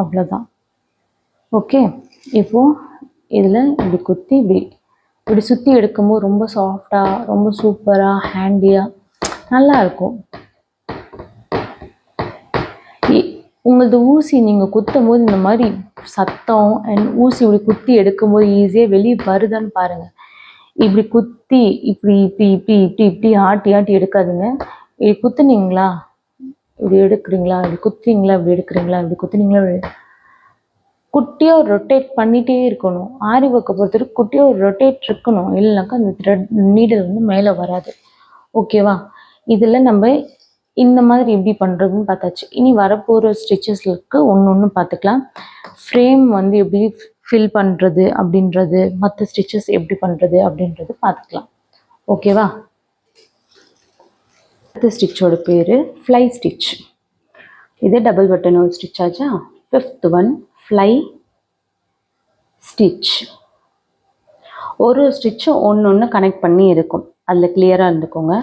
அவ்வளோதான். ஓகே, இப்போது இதில் இப்படி குத்தி இப்படி சுற்றி எடுக்கும்போது ரொம்ப சாஃப்டாக, ரொம்ப சூப்பராக, ஹேண்டியாக நல்லாயிருக்கும். உங்களது ஊசி நீங்கள் குத்தும் போது இந்த மாதிரி சத்தம் அண்ட் ஊசி இப்படி குத்தி எடுக்கும்போது ஈஸியாக வெளியே வருதான்னு பாருங்கள். இப்படி குத்தி இப்படி இப்படி இப்படி இப்படி இப்படி ஆட்டி ஆட்டி எடுக்காதீங்க. இப்படி குத்துனீங்களா, இப்படி எடுக்கிறீங்களா, இப்படி குத்துறீங்களா, இப்படி எடுக்கிறீங்களா, இப்படி குத்துனீங்களா, குட்டியாக ரொட்டேட் பண்ணிகிட்டே இருக்கணும். ஆரி ஒர்க்கை பொறுத்தவரைக்கும் குட்டியாக ஒரு ரொட்டேட் இருக்கணும், இல்லைனாக்கா அந்த த்ரெட் நீடில் வந்து மேலே வராது. ஓகேவா? இதில் நம்ம இந்த மாதிரி எப்படி பண்ணுறதுன்னு பார்த்தாச்சு. இனி வரப்போகிற ஸ்டிச்சஸ்க்கு ஒன்று பார்த்துக்கலாம். ஃப்ரேம் வந்து எப்படி ஃபில் பண்ணுறது அப்படின்றது, மற்ற ஸ்டிச்சஸ் எப்படி பண்ணுறது அப்படின்றது பார்த்துக்கலாம். ஓகேவா? அடுத்த ஸ்டிச்சோட பேர் ஃப்ளை ஸ்டிச். இது டபுள் பட்டன் ஹோல் ஸ்டிச் ஆச்சா. 5th one fly stitch. ஒரு ஸ்டிச்சும் ஒன்று கனெக்ட் பண்ணி இருக்கும், அதில் கிளியராக இருந்துக்கோங்க.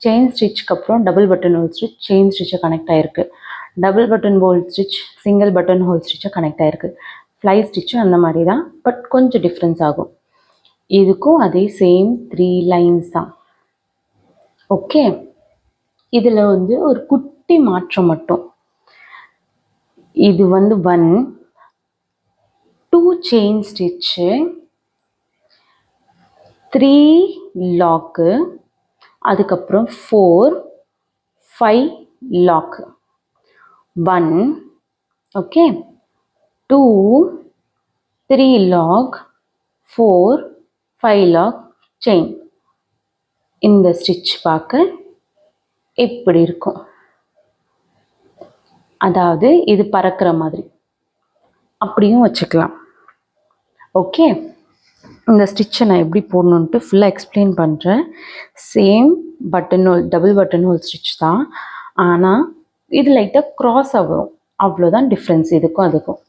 செயின் ஸ்டிச்சுக்கு அப்புறம் double button hole stitch chain ஸ்டிச்சை கனெக்ட் ஆகிருக்கு. Double button hole stitch single button hole ஸ்டிச்சை கனெக்ட் ஆகிருக்கு. ஃப்ளை ஸ்டிச்சும் அந்த மாதிரி தான், பட் கொஞ்சம் டிஃப்ரென்ஸ் ஆகும். இதுக்கும் அதே சேம் 3 லைன்ஸ் தான். ஓகே, இதில் வந்து ஒரு குட்டி மாற்றம் மட்டும். இது வந்து 1 2 செயின் ஸ்டிச்சு, 3 லாக்கு, அதுக்கப்புறம் 4 5 lock. 1 okay, 2 3 lock, 4 5 lock chain. இந்த ஸ்டிச் பார்க்க எப்படி இருக்கும், அதாவது இது பறக்கிற மாதிரி அப்படியும் வச்சுக்கலாம். ஓகே, இந்த ஸ்டிச்சை நான் எப்படி போடணுன்ட்டு ஃபுல்லாக எக்ஸ்பிளைன் பண்ணுறேன். Same button whole double button hole stitch தான், ஆனால் இது லைட்டாக க்ராஸ் ஆகும், அவ்வளோதான் டிஃப்ரென்ஸ் இதுக்கும் அதுக்கும்.